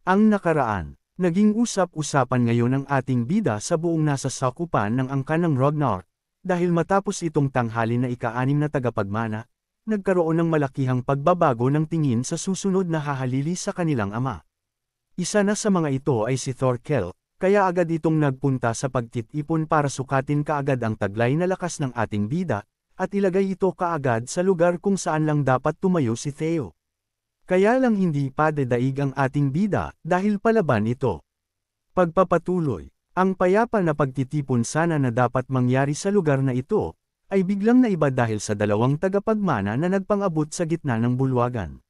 Ang nakaraan. Naging usap-usapan ngayon ang ating bida sa buong nasa sakupan ng angkan ng Ragnar, dahil matapos itong tanghali na ika-6 na tagapagmana, nagkaroon ng malakihang pagbabago ng tingin sa susunod na hahalili sa kanilang ama. Isa na sa mga ito ay si Thorkel, kaya agad itong nagpunta sa pagtitipon para sukatin kaagad ang taglay na lakas ng ating bida, at ilagay ito kaagad sa lugar kung saan lang dapat tumayo si Theo. Kaya lang hindi pa dadaig ang ating bida, dahil palaban ito. Pagpapatuloy, ang payapa na pagtitipon sana na dapat mangyari sa lugar na ito, ay biglang naiba dahil sa dalawang tagapagmana na nagpang-abot sa gitna ng bulwagan.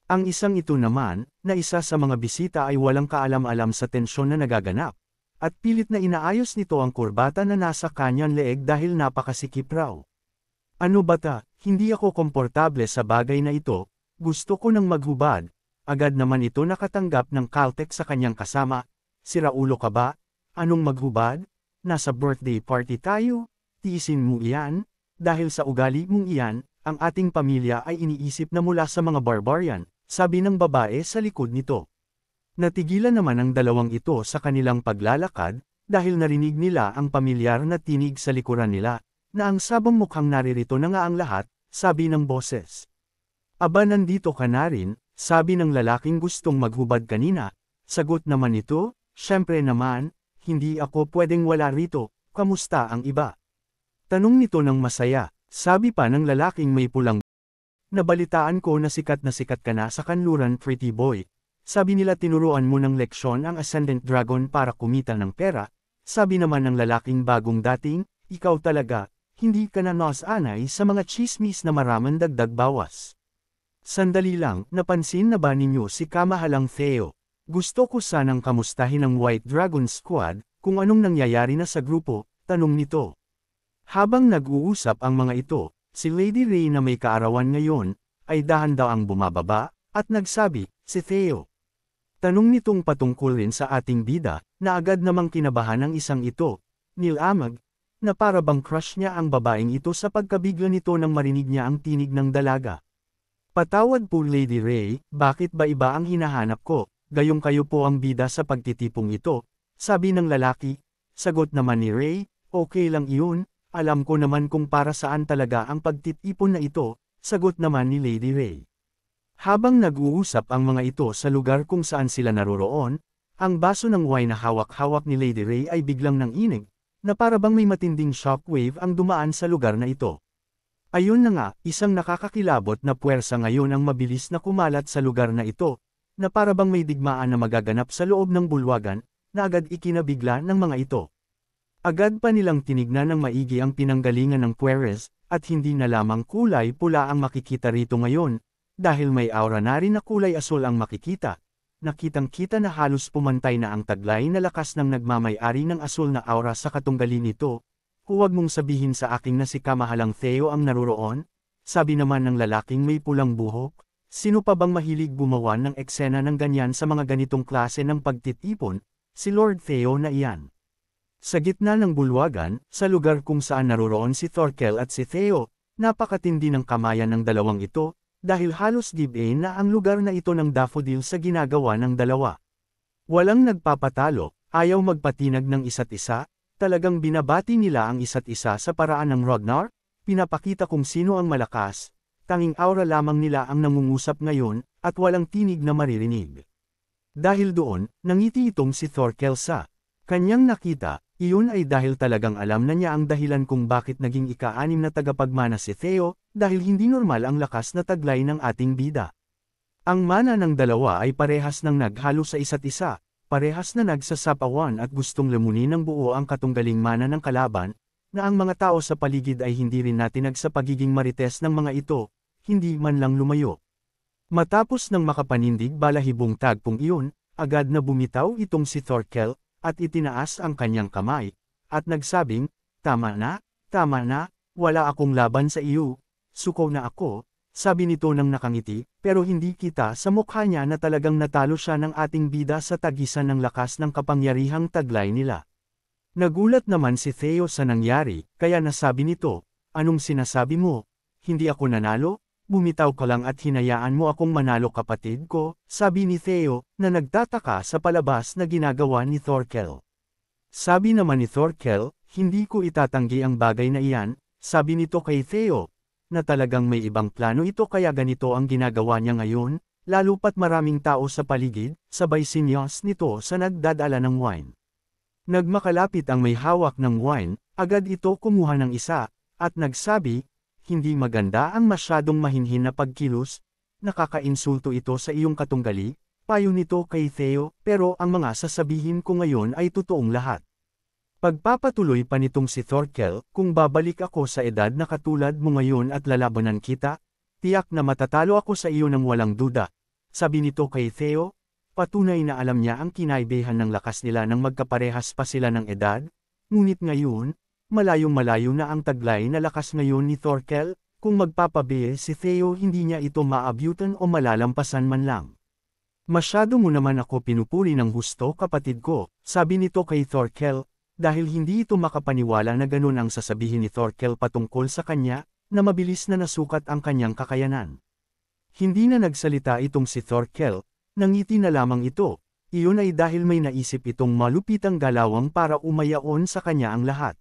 Ang isang ito naman, na isa sa mga bisita ay walang kaalam-alam sa tensyon na nagaganap, at pilit na inaayos nito ang kurbata na nasa kanyang leeg dahil napakasikip raw. Ano bata, hindi ako komportable sa bagay na ito. Gusto ko nang maghubad, agad naman ito nakatanggap ng kaltek sa kanyang kasama. Siraulo ka ba? Anong maghubad? Nasa birthday party tayo? Tiisin mo iyan? Dahil sa ugali mong iyan, ang ating pamilya ay iniisip na mula sa mga barbarian, sabi ng babae sa likod nito. Natigilan naman ang dalawang ito sa kanilang paglalakad, dahil narinig nila ang pamilyar na tinig sa likuran nila, na ang sabong mukhang naririto na nga ang lahat, sabi ng boses. Aba nandito ka na rin, sabi ng lalaking gustong maghubad kanina. Sagot naman ito, syempre naman, hindi ako pwedeng wala rito, kamusta ang iba? Tanong nito ng masaya, sabi pa ng lalaking may pulang. Nabalitaan ko na sikat ka na sa kanluran pretty boy. Sabi nila tinuruan mo ng leksyon ang Ascendant Dragon para kumita ng pera. Sabi naman ng lalaking bagong dating, ikaw talaga, hindi ka na nasanay sa mga chismis na maraming dagdag bawas. Sandali lang, napansin na ba ninyo si kamahalang Theo? Gusto ko sanang kamustahin ang White Dragon Squad, kung anong nangyayari na sa grupo, tanong nito. Habang nag-uusap ang mga ito, si Lady Ray na may kaarawan ngayon, ay dahan-daang bumababa, at nagsabi, si Theo. Tanong nitong patungkol rin sa ating bida, na agad namang kinabahan ng isang ito, Neil Amag, na para bang crush niya ang babaeng ito sa pagkabigla nito nang marinig niya ang tinig ng dalaga. Patawad po Lady Ray, bakit ba iba ang hinahanap ko, gayong kayo po ang bida sa pagtitipong ito, sabi ng lalaki. Sagot naman ni Ray, okay lang iyon, alam ko naman kung para saan talaga ang pagtitipon na ito, sagot naman ni Lady Ray. Habang nag-uusap ang mga ito sa lugar kung saan sila naroroon, ang baso ng wine na hawak-hawak ni Lady Ray ay biglang nanginig, na para bang may matinding shockwave ang dumaan sa lugar na ito. Ayun na nga, isang nakakakilabot na puwersa ngayon ang mabilis na kumalat sa lugar na ito, na para bang may digmaan na magaganap sa loob ng bulwagan, na agad ikinabigla ng mga ito. Agad pa nilang tinignan ng maigi ang pinanggalingan ng puweres, at hindi na lamang kulay pula ang makikita rito ngayon, dahil may aura na rin na kulay asul ang makikita. Nakitang-kita na halos pumantay na ang taglay na lakas ng nagmamay-ari ng asul na aura sa katunggali nito. Huwag mong sabihin sa akin na si kamahalang Theo ang naroroon, sabi naman ng lalaking may pulang buhok. Sino pa bang mahilig gumawa ng eksena ng ganyan sa mga ganitong klase ng pagtitipon, si Lord Theo na iyan. Sa gitna ng bulwagan, sa lugar kung saan naroroon si Thorkel at si Theo, napakatindi ng kamayan ng dalawang ito, dahil halos gibe na ang lugar na ito ng daffodil sa ginagawa ng dalawa. Walang nagpapatalo, ayaw magpatinag ng isa't isa, talagang binabati nila ang isa't isa sa paraan ng Ragnar, pinapakita kung sino ang malakas, tanging aura lamang nila ang nangungusap ngayon, at walang tinig na maririnig. Dahil doon, nangiti itong si Thorkel sa kanyang nakita, iyon ay dahil talagang alam na niya ang dahilan kung bakit naging ika-6 na tagapagmana si Theo, dahil hindi normal ang lakas na taglay ng ating bida. Ang mana ng dalawa ay parehas nang naghalo sa isa't isa, parehas na nagsasapawan at gustong lamunin ng buo ang katunggaling mana ng kalaban, na ang mga tao sa paligid ay hindi rin natinag sa pagiging marites ng mga ito, hindi man lang lumayo. Matapos ng makapanindig balahibong tagpong iyon, agad na bumitaw itong si Thorkel, at itinaas ang kanyang kamay, at nagsabing, tama na, wala akong laban sa iyo, suko na ako, sabi nito nang nakangiti, pero hindi kita sa mukha niya na talagang natalo siya ng ating bida sa tagisan ng lakas ng kapangyarihang taglay nila. Nagulat naman si Theo sa nangyari, kaya nasabi nito, anong sinasabi mo? Hindi ako nanalo? bumitaw ka lang at hinayaan mo akong manalo kapatid ko, sabi ni Theo, na nagtataka sa palabas na ginagawa ni Thorkel. Sabi naman ni Thorkel, hindi ko itatanggi ang bagay na iyan, sabi nito kay Theo, na talagang may ibang plano ito kaya ganito ang ginagawa niya ngayon, lalo pat maraming tao sa paligid, sabay sinyas nito sa nagdadala ng wine. Nagmakalapit ang may hawak ng wine, agad ito kumuha ng isa, at nagsabi, hindi maganda ang masyadong mahinhin na pagkilos, nakakainsulto ito sa iyong katunggali, payo nito kay Theo, pero ang mga sasabihin ko ngayon ay totoong lahat. Pagpapatuloy pa nitong si Thorkel, kung babalik ako sa edad na katulad mo ngayon at lalabanan kita, tiyak na matatalo ako sa iyo ng walang duda. Sabi nito kay Theo, patunay na alam niya ang kinaibahan ng lakas nila nang magkaparehas pa sila ng edad, ngunit ngayon, malayong-malayo na ang taglay na lakas ngayon ni Thorkel, kung magpapabiye si Theo hindi niya ito maabyutan o malalampasan man lang. Masyado mo naman ako pinupuri ng husto kapatid ko, sabi nito kay Thorkel, dahil hindi ito makapaniwala na ganun ang sasabihin ni Thorkel patungkol sa kanya, na mabilis na nasukat ang kanyang kakayanan. Hindi na nagsalita itong si Thorkel, nangiti na lamang ito, iyon ay dahil may naisip itong malupitang galawang para umayaon sa kanya ang lahat.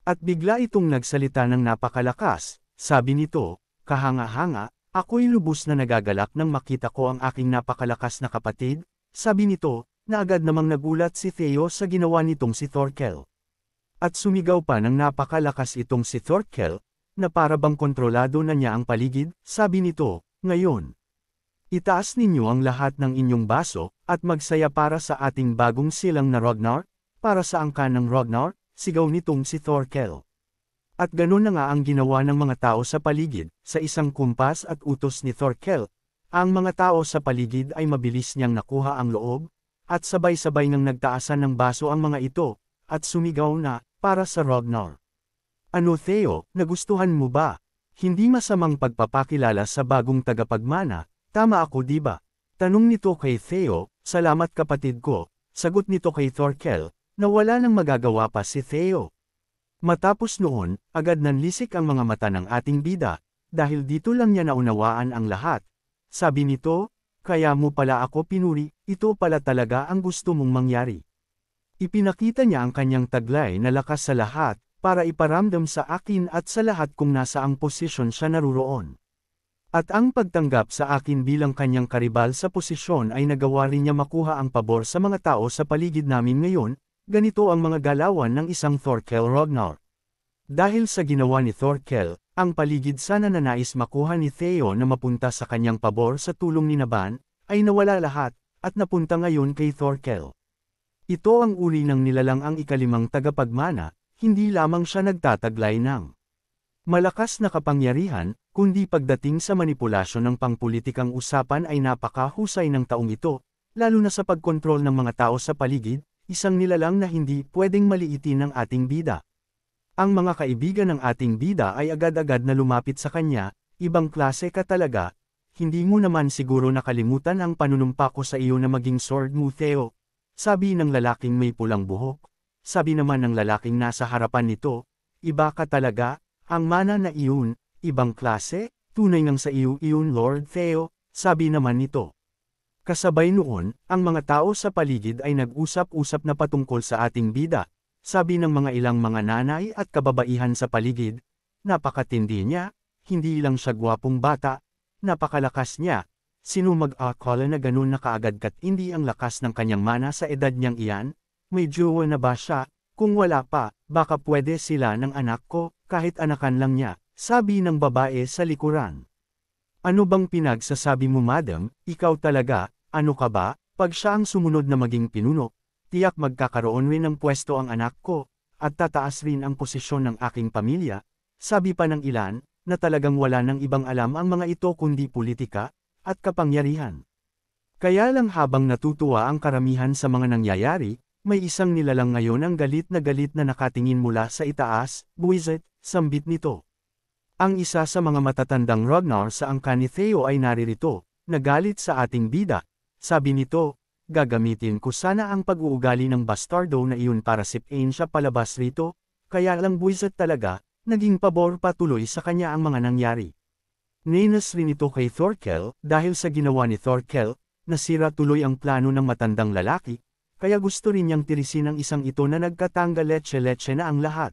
At bigla itong nagsalita ng napakalakas, sabi nito, kahanga-hanga, ako'y lubos na nagagalak nang makita ko ang aking napakalakas na kapatid, sabi nito, na agad namang nagulat si Theo sa ginawa nitong si Thorkel. At sumigaw pa ng napakalakas itong si Thorkel, na para bang kontrolado na niya ang paligid, sabi nito, ngayon. Itaas ninyo ang lahat ng inyong baso, at magsaya para sa ating bagong silang na Ragnar, para sa angkan ng Ragnar, sigaw nitong si Thorkel. At ganun na nga ang ginawa ng mga tao sa paligid, sa isang kumpas at utos ni Thorkel. Ang mga tao sa paligid ay mabilis niyang nakuha ang loob, at sabay-sabay ngang nagtaasan ng baso ang mga ito, at sumigaw na, para sa Ragnar. Ano Theo, nagustuhan mo ba? Hindi masamang pagpapakilala sa bagong tagapagmana, tama ako di ba? Tanong nito kay Theo, salamat kapatid ko, sagot nito kay Thorkel, na wala nang magagawa pa si Theo. Matapos noon, agad nanlisik ang mga mata ng ating bida, dahil dito lang niya naunawaan ang lahat. Sabi nito, kaya mo pala ako pinuri, ito pala talaga ang gusto mong mangyari. Ipinakita niya ang kanyang taglay na lakas sa lahat, para iparamdam sa akin at sa lahat kung nasa ang posisyon siya naruroon. At ang pagtanggap sa akin bilang kanyang karibal sa posisyon ay nagawa rin niya makuha ang pabor sa mga tao sa paligid namin ngayon. Ganito ang mga galawan ng isang Thorkel Ragnar. Dahil sa ginawa ni Thorkel, ang paligid sana na nais makuha ni Theo na mapunta sa kanyang pabor sa tulong ni Naban, ay nawala lahat, at napunta ngayon kay Thorkel. Ito ang uri ng nilalang ang ikalimang tagapagmana, hindi lamang siya nagtataglay ng malakas na kapangyarihan, kundi pagdating sa manipulasyon ng pangpolitikang usapan ay napakahusay ng taong ito, lalo na sa pagkontrol ng mga tao sa paligid, isang nilalang na hindi pwedeng maliitin ng ating bida. Ang mga kaibigan ng ating bida ay agad-agad na lumapit sa kanya, ibang klase ka talaga, hindi mo naman siguro nakalimutan ang panunumpa ko sa iyo na maging sword mo Theo, sabi ng lalaking may pulang buhok, sabi naman ng lalaking nasa harapan nito, iba ka talaga, ang mana na iyon, ibang klase, tunay ngang sa iyo iyon Lord Theo, sabi naman nito. Kasabay noon, ang mga tao sa paligid ay nag-usap-usap na patungkol sa ating bida, sabi ng mga ilang mga nanay at kababaihan sa paligid, napakatindi niya, hindi lang siya gwapong bata, napakalakas niya, sino mag-akala na ganun na kaagad kat hindi ang lakas ng kanyang mana sa edad niyang iyan, may jowa na ba siya, kung wala pa, baka pwede sila ng anak ko, kahit anakan lang niya, sabi ng babae sa likuran. Ano bang pinagsasabi mo madam, ikaw talaga, ano ka ba, pag siya ang sumunod na maging pinuno, tiyak magkakaroon rin ng pwesto ang anak ko, at tataas rin ang posisyon ng aking pamilya, sabi pa ng ilan, na talagang wala nang ibang alam ang mga ito kundi politika, at kapangyarihan. Kaya lang habang natutuwa ang karamihan sa mga nangyayari, may isang nilalang ngayon ang galit na nakatingin mula sa itaas, buwisit, sambit nito. Ang isa sa mga matatandang Ragnar sa angkan ni Theo ay naririto, nagalit sa ating bida. Sabi nito, gagamitin ko sana ang pag-uugali ng bastardo na iyon para sipain siya palabas rito, kaya lang buwisit talaga, naging pabor patuloy sa kanya ang mga nangyari. Nainis rin ito kay Thorkel, dahil sa ginawa ni Thorkel, nasira tuloy ang plano ng matandang lalaki, kaya gusto rin niyang tirisin ang isang ito na nagkatanggal letse-letse na ang lahat.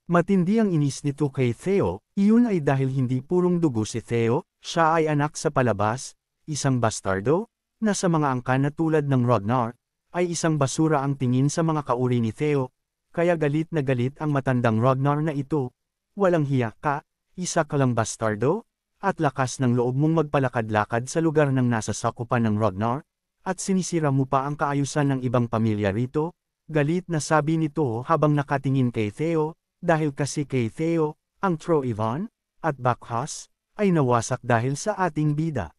Matindi ang inis nito kay Theo, iyon ay dahil hindi purong dugo si Theo, siya ay anak sa palabas, isang bastardo, na sa mga angkan na tulad ng Ragnar, ay isang basura ang tingin sa mga kauri ni Theo, kaya galit na galit ang matandang Ragnar na ito. Walang hiya ka, isa ka lang bastardo, at lakas ng loob mong magpalakad-lakad sa lugar ng nasa sakupan ng Ragnar, at sinisira mo pa ang kaayusan ng ibang pamilya rito, galit na sabi nito habang nakatingin kay Theo, dahil kasi kay Theo, ang Troivan, at Bakhas, ay nawasak dahil sa ating bida.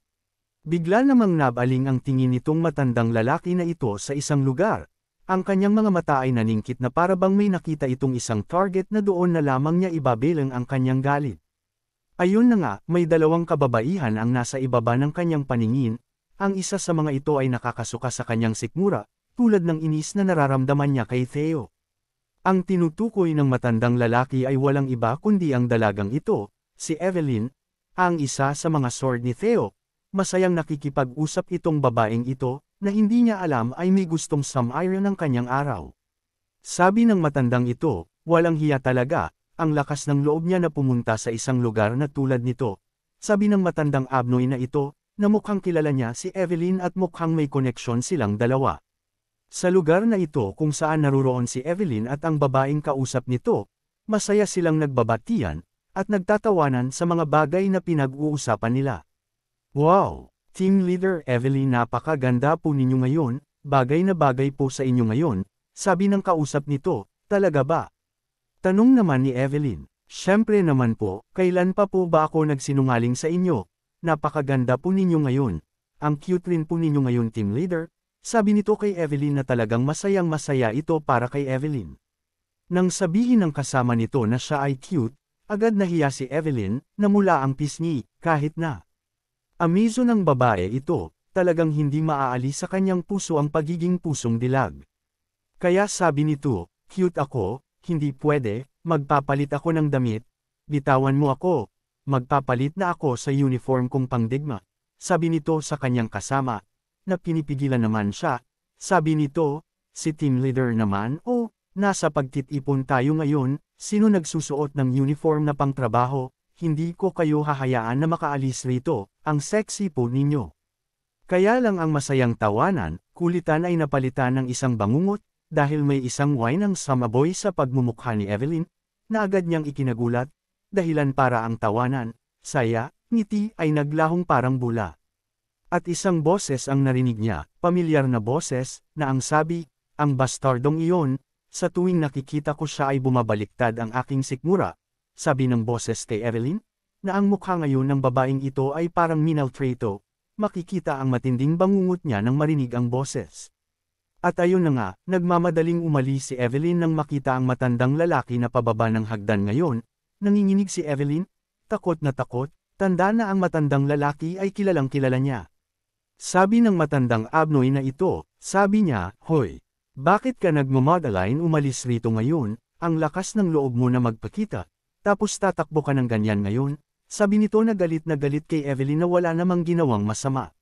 Bigla namang nabaling ang tingin nitong matandang lalaki na ito sa isang lugar. Ang kanyang mga mata ay naningkit na para bang may nakita itong isang target na doon na lamang niya ibabilang ang kanyang galit. Ayun na nga, may dalawang kababaihan ang nasa ibaba ng kanyang paningin, ang isa sa mga ito ay nakakasuka sa kanyang sikmura, tulad ng inis na nararamdaman niya kay Theo. Ang tinutukoy ng matandang lalaki ay walang iba kundi ang dalagang ito, si Evelyn, ang isa sa mga sword ni Theo. Masayang nakikipag-usap itong babaeng ito, na hindi niya alam ay may gustong sumire ng kanyang araw. Sabi ng matandang ito, walang hiya talaga, ang lakas ng loob niya na pumunta sa isang lugar na tulad nito. Sabi ng matandang Abnoy na ito, na mukhang kilala niya si Evelyn at mukhang may koneksyon silang dalawa. Sa lugar na ito kung saan naruroon si Evelyn at ang babaeng kausap nito, masaya silang nagbabatian, at nagtatawanan sa mga bagay na pinag-uusapan nila. Wow! Team Leader Evelyn, napakaganda po ninyo ngayon, bagay na bagay po sa inyo ngayon, sabi ng kausap nito, talaga ba? Tanong naman ni Evelyn, syempre naman po, kailan pa po ba ako nagsinungaling sa inyo? Napakaganda po ninyo ngayon. Ang cute rin po ninyo ngayon, Team Leader, sabi nito kay Evelyn na talagang masayang masaya ito para kay Evelyn. Nang sabihin ng kasama nito na siya ay cute, agad nahiya si Evelyn, na mula ang pisngi, kahit na. Amizo ng babae ito, talagang hindi maaalis sa kanyang puso ang pagiging pusong dilag. Kaya sabi nito, cute ako, hindi pwede, magpapalit ako ng damit, bitawan mo ako, magpapalit na ako sa uniform kong pangdigma. Sabi nito sa kanyang kasama, na pinipigilan naman siya, sabi nito, si team leader naman, nasa pagtitipon tayo ngayon, sino nagsusuot ng uniform na pangtrabaho, hindi ko kayo hahayaan na makaalis rito, ang sexy po ninyo. Kaya lang ang masayang tawanan, kulitan ay napalitan ng isang bangungot, dahil may isang wine ang samaboy sa pagmumukha ni Evelyn, na agad niyang ikinagulat, dahilan para ang tawanan, saya, ngiti ay naglahong parang bula. At isang boses ang narinig niya, pamilyar na boses, na ang sabi, ang bastardong iyon, sa tuwing nakikita ko siya ay bumabaliktad ang aking sikmura, sabi ng boses kay Evelyn, na ang mukha ngayon ng babaeng ito ay parang minaltrato, makikita ang matinding bangungot niya nang marinig ang boses. At ayun na nga, nagmamadaling umalis si Evelyn nang makita ang matandang lalaki na pababa ng hagdan ngayon, nanginginig si Evelyn, takot na takot, tanda na ang matandang lalaki ay kilalang kilala niya. Sabi ng matandang Abnoy na ito, sabi niya, hoy, bakit ka nagmamadaline umalis rito ngayon, ang lakas ng loob mo na magpakita, tapos tatakbo ka ng ganyan ngayon, sabi nito na galit kay Evelyn na wala namang ginawang masama.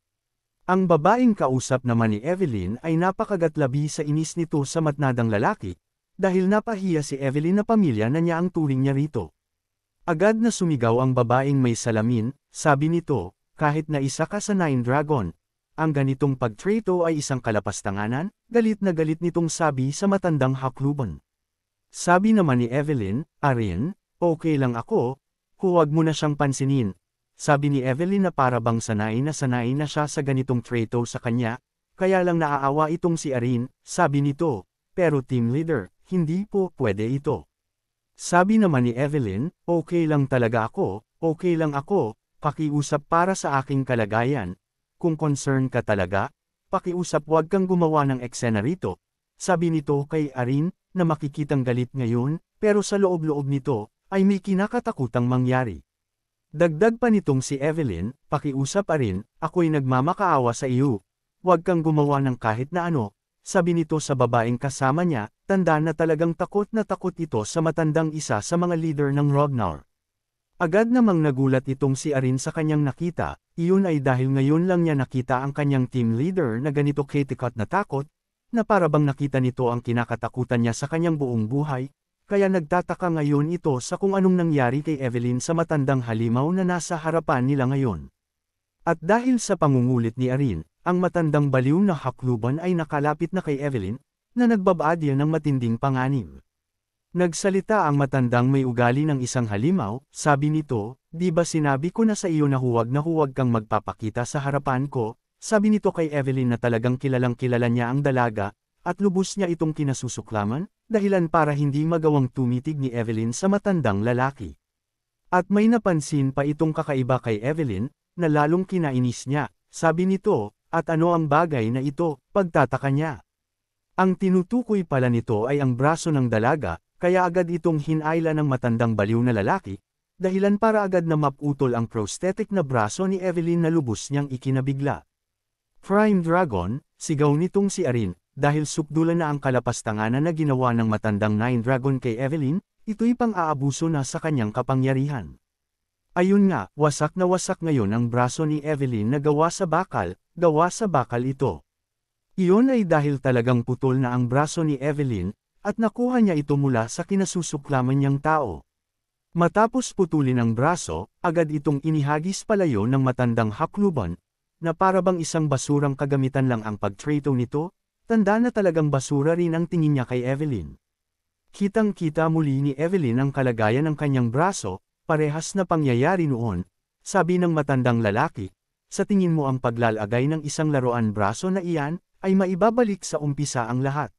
Ang babaeng kausap naman ni Evelyn ay napakagatlabi sa inis nito sa matnadang lalaki, dahil napahiya si Evelyn na pamilya na niya ang turing niya rito. Agad na sumigaw ang babaeng may salamin, sabi nito, kahit na isa ka sa Nine Dragon, ang ganitong pagtrato ay isang kalapastanganan, galit na galit nitong sabi sa matandang hakluban. Sabi naman ni Evelyn, Arin, okay lang ako, huwag mo na siyang pansinin. Sabi ni Evelyn na para bang sanay na siya sa ganitong trato sa kanya, kaya lang naaawa itong si Arin, sabi nito, pero team leader, hindi po pwede ito. Sabi naman ni Evelyn, okay lang talaga ako, okay lang ako, pakiusap para sa aking kalagayan. Kung concern ka talaga, pakiusap, wag kang gumawa ng eksena rito. Sabi nito kay Arin, na makikitang galit ngayon, pero sa loob-loob nito, ay may kinakatakutang mangyari. Dagdag pa nitong si Evelyn, pakiusap Arin, ako'y nagmamakaawa sa iyo. Huwag kang gumawa ng kahit na ano, sabi nito sa babaeng kasama niya, tanda na talagang takot na takot ito sa matandang isa sa mga leader ng Ragnar. Agad namang nagulat itong si Arin sa kanyang nakita, iyon ay dahil ngayon lang niya nakita ang kanyang team leader na ganito kritikot na takot, na para bang nakita nito ang kinakatakutan niya sa kanyang buong buhay, kaya nagtataka ngayon ito sa kung anong nangyari kay Evelyn sa matandang halimaw na nasa harapan nila ngayon. At dahil sa pangungulit ni Arin, ang matandang baliw na hakluban ay nakalapit na kay Evelyn, na nagbabaadya ng matinding panganib. Nagsalita ang matandang may ugali ng isang halimaw, sabi nito, "Di ba sinabi ko na sa iyo na huwag kang magpapakita sa harapan ko?" Sabi nito kay Evelyn na talagang kilalang kilala niya ang dalaga, at lubos niya itong kinasusuklaman, dahilan para hindi magawang tumitig ni Evelyn sa matandang lalaki. At may napansin pa itong kakaiba kay Evelyn, na lalong kinainis niya, sabi nito, "At ano ang bagay na ito?" Pagtataka niya. Ang tinutukoy pala nito ay ang braso ng dalaga, kaya agad itong hinayla ng matandang baliw na lalaki, dahilan para agad na maputol ang prosthetic na braso ni Evelyn na lubos niyang ikinabigla. Prime Dragon, sigaw nitong si Arin, dahil sukdulan na ang kalapastanganan na ginawa ng matandang Nine Dragon kay Evelyn, ito'y pang-aabuso na sa kanyang kapangyarihan. Ayun nga, wasak na wasak ngayon ang braso ni Evelyn na gawa sa bakal ito. Iyon ay dahil talagang putol na ang braso ni Evelyn, at nakuha niya ito mula sa kinasusuklaman niyang tao. Matapos putulin ang braso, agad itong inihagis palayo ng matandang hakluban, na para bang isang basurang kagamitan lang ang pagtrito nito, tanda na talagang basura rin ang tingin niya kay Evelyn. Kitang-kita muli ni Evelyn ang kalagayan ng kanyang braso, parehas na pangyayari noon, sabi ng matandang lalaki, "Sa tingin mo ang paglalagay ng isang laruan braso na iyan, ay maibabalik sa umpisa ang lahat?"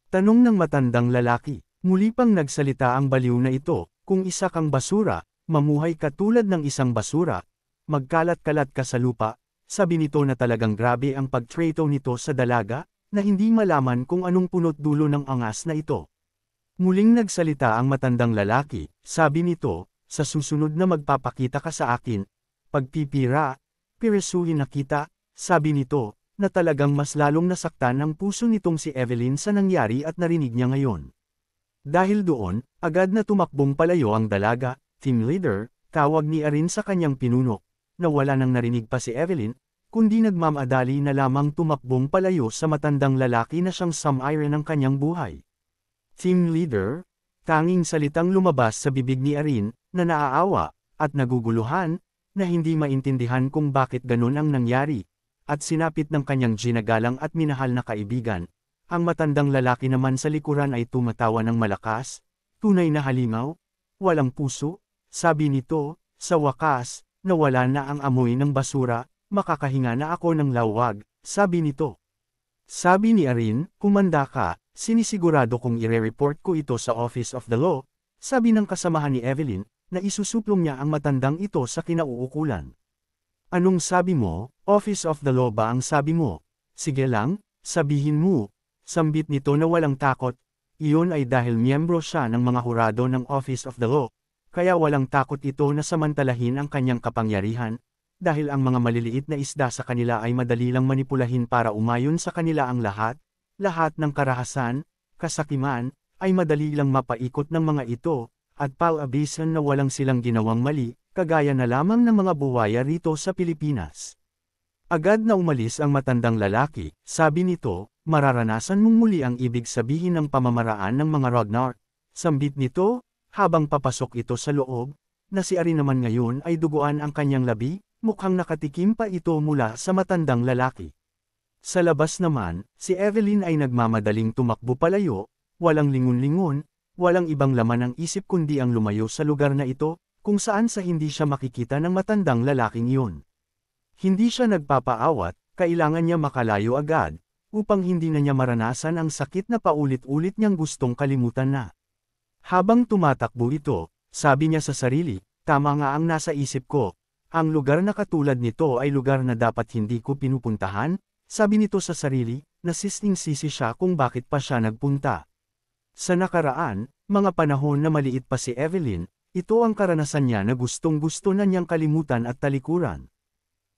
Tanong ng matandang lalaki. Muli pang nagsalita ang baliw na ito, "Kung isa kang basura, mamuhay ka tulad ng isang basura, magkalat-kalat ka sa lupa." Sabi nito na talagang grabe ang pagtrito nito sa dalaga, na hindi malaman kung anong punot dulo ng angas na ito. Muling nagsalita ang matandang lalaki, sabi nito, "Sa susunod na magpapakita ka sa akin, pagpipira, pirisuhin na kita." Sabi nito, na talagang mas lalong nasaktan ang puso nitong si Evelyn sa nangyari at narinig niya ngayon. Dahil doon, agad na tumakbong palayo ang dalaga, team leader, tawag ni Arin sa kanyang pinuno, na wala nang narinig pa si Evelyn, kundi nagmamadali na lamang tumakbong palayo sa matandang lalaki na siyang sum-iron ng kanyang buhay. Team leader, tanging salitang lumabas sa bibig ni Arin, na naaawa, at naguguluhan, na hindi maintindihan kung bakit ganun ang nangyari. At sinapit ng kanyang ginagalang at minahal na kaibigan. Ang matandang lalaki naman sa likuran ay tumatawa ng malakas, tunay na halimaw, walang puso, sabi nito, "Sa wakas, nawala na ang amoy ng basura, makakahinga na ako ng lawag," sabi nito. Sabi ni Arin, "Kumanda ka, sinisigurado kong ire-report ko ito sa Office of the Law," sabi ng kasamahan ni Evelyn, na isusuplong niya ang matandang ito sa kinauukulan. "Anong sabi mo? Office of the Law ba ang sabi mo? Sige lang, sabihin mo." Sambit nito na walang takot. Iyon ay dahil miyembro siya ng mga hurado ng Office of the Law, kaya walang takot ito na samantalahin ang kanyang kapangyarihan, dahil ang mga maliliit na isda sa kanila ay madali lang manipulahin para umayon sa kanila ang lahat ng karahasan, kasakiman, ay madali lang mapaikot ng mga ito, at palabisan na walang silang ginawang mali, kagaya na lamang ng mga buwaya rito sa Pilipinas. Agad na umalis ang matandang lalaki, sabi nito, "Mararanasan mong muli ang ibig sabihin ng pamamaraan ng mga Ragnar." Sambit nito, habang papasok ito sa loob, na si Arin naman ngayon ay duguan ang kanyang labi, mukhang nakatikim pa ito mula sa matandang lalaki. Sa labas naman, si Evelyn ay nagmamadaling tumakbo palayo, walang lingon-lingon, walang ibang laman ang isip kundi ang lumayo sa lugar na ito, kung saan sa hindi siya makikita ng matandang lalaking iyon. Hindi siya nagpapaawat, kailangan niya makalayo agad, upang hindi na niya maranasan ang sakit na paulit-ulit niyang gustong kalimutan na. Habang tumatakbo ito, sabi niya sa sarili, "Tama nga ang nasa isip ko, ang lugar na katulad nito ay lugar na dapat hindi ko pinupuntahan," sabi nito sa sarili, nasising-sisi siya kung bakit pa siya nagpunta. Sa nakaraan, mga panahon na maliit pa si Evelyn, ito ang karanasan niya na gustong-gusto na niyang kalimutan at talikuran.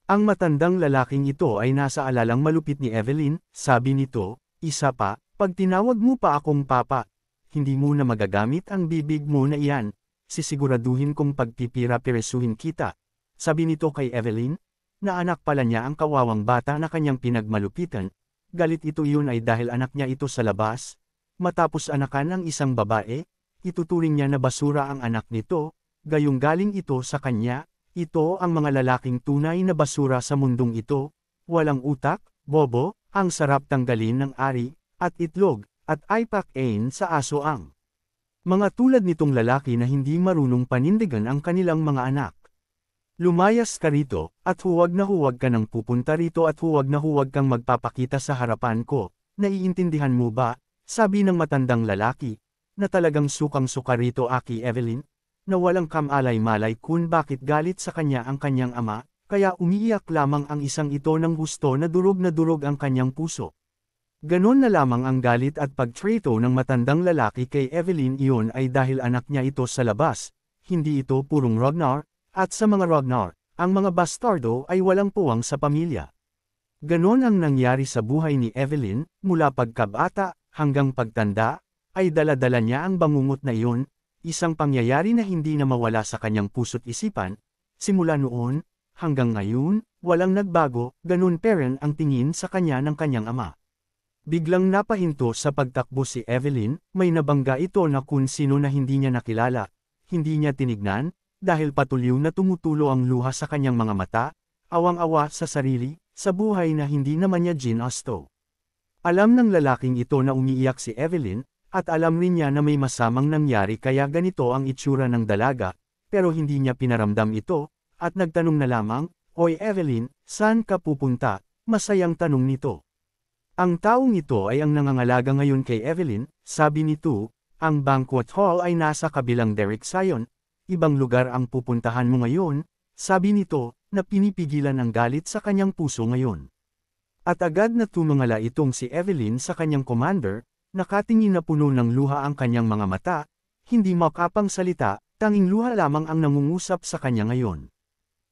Ang matandang lalaking ito ay nasa alalang malupit ni Evelyn, sabi nito, "Isa pa, pag tinawag mo pa akong papa, hindi mo na magagamit ang bibig mo na iyan," sisiguraduhin kong pagpipira-piresuhin kita. Sabi nito kay Evelyn, na anak pala niya ang kawawang bata na kanyang pinagmalupitan. Galit ito iyon ay dahil anak niya ito sa labas. Matapos anakan ng isang babae, ituturing niya na basura ang anak nito, gayong galing ito sa kanya. Ito ang mga lalaking tunay na basura sa mundong ito, walang utak, bobo, ang sarap tanggalin ng ari, at itlog, at ipak-ain sa aso ang mga tulad nitong lalaki na hindi marunong panindigan ang kanilang mga anak. Lumayas ka rito, at huwag na huwag ka nang pupunta rito at huwag na huwag kang magpapakita sa harapan ko, naiintindihan mo ba, sabi ng matandang lalaki, na talagang sukang-suka rito Aki Evelyn, na walang kamalay-malay kung bakit galit sa kanya ang kanyang ama, kaya umiiyak lamang ang isang ito ng gusto na durog ang kanyang puso. Ganon na lamang ang galit at pagtrito ng matandang lalaki kay Evelyn iyon ay dahil anak niya ito sa labas, hindi ito purong Ragnar, at sa mga Ragnar, ang mga bastardo ay walang puwang sa pamilya. Ganon ang nangyari sa buhay ni Evelyn, mula pagkabata, hanggang pagtanda, ay dala-dala niya ang bangungot na iyon, isang pangyayari na hindi na mawala sa kanyang puso't isipan, simula noon, hanggang ngayon, walang nagbago, ganun pa rin ang tingin sa kanya ng kanyang ama. Biglang napahinto sa pagtakbo si Evelyn, may nabangga ito na kung sino na hindi niya nakilala, hindi niya tinignan, dahil patuloy na tumutulo ang luha sa kanyang mga mata, awang-awa sa sarili, sa buhay na hindi naman niya ginasto. Alam ng lalaking ito na umiiyak si Evelyn, at alam rin niya na may masamang nangyari kaya ganito ang itsura ng dalaga, pero hindi niya pinaramdam ito, at nagtanong na lamang, "Oy Evelyn, saan ka pupunta?" Masayang tanong nito. Ang taong ito ay ang nangangalaga ngayon kay Evelyn, sabi nito, "Ang banquet hall ay nasa kabilang direksyon, ibang lugar ang pupuntahan mo ngayon," sabi nito, na pinipigilan ang galit sa kanyang puso ngayon. At agad na tumangala itong si Evelyn sa kanyang commander, nakatingin na puno ng luha ang kanyang mga mata, hindi makapang salita, tanging luha lamang ang nangungusap sa kanya ngayon.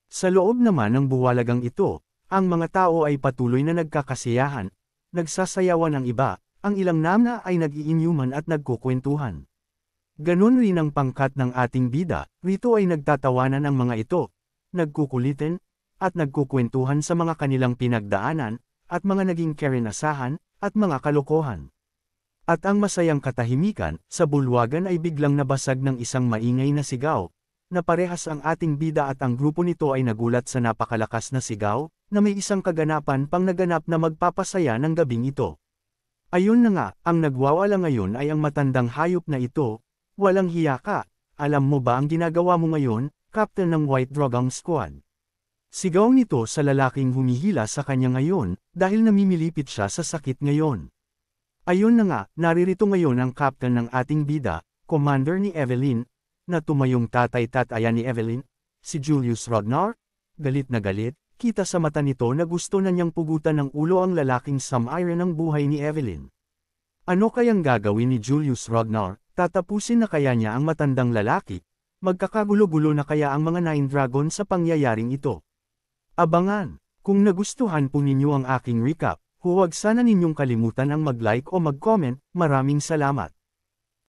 Sa loob naman ng buwalagang ito, ang mga tao ay patuloy na nagkakasiyahan, nagsasayawan ang iba, ang ilang namna ay nag-iinyuman at nagkukwentuhan. Ganon rin ang pangkat ng ating bida, rito ay nagtatawanan ang mga ito, nagkukulitin, at nagkukwentuhan sa mga kanilang pinagdaanan, at mga naging karanasan, at mga kalokohan. At ang masayang katahimikan, sa bulwagan ay biglang nabasag ng isang maingay na sigaw, na parehas ang ating bida at ang grupo nito ay nagulat sa napakalakas na sigaw, na may isang kaganapan pang naganap na magpapasaya ng gabing ito. Ayun na nga, ang nagwawala ngayon ay ang matandang hayop na ito, "Walang hiya ka, alam mo ba ang ginagawa mo ngayon, Captain ng White Dragon Squad?" Sigaw nito sa lalaking humihila sa kanya ngayon, dahil namimilipit siya sa sakit ngayon. Ayun na nga, naririto ngayon ang captain ng ating bida, commander ni Evelyn, na tumayong tatay-tatayan ni Evelyn, si Julius Ragnar. Galit na galit, kita sa mata nito na gusto na niyang pugutan ng ulo ang lalaking samiren ng buhay ni Evelyn. Ano kayang gagawin ni Julius Ragnar? Tatapusin na kaya niya ang matandang lalaki? Magkakagulo-gulo na kaya ang mga Nine Dragon sa pangyayaring ito? Abangan! Kung nagustuhan po ninyo ang aking recap, huwag sana ninyong kalimutan ang mag-like o mag-comment. Maraming salamat.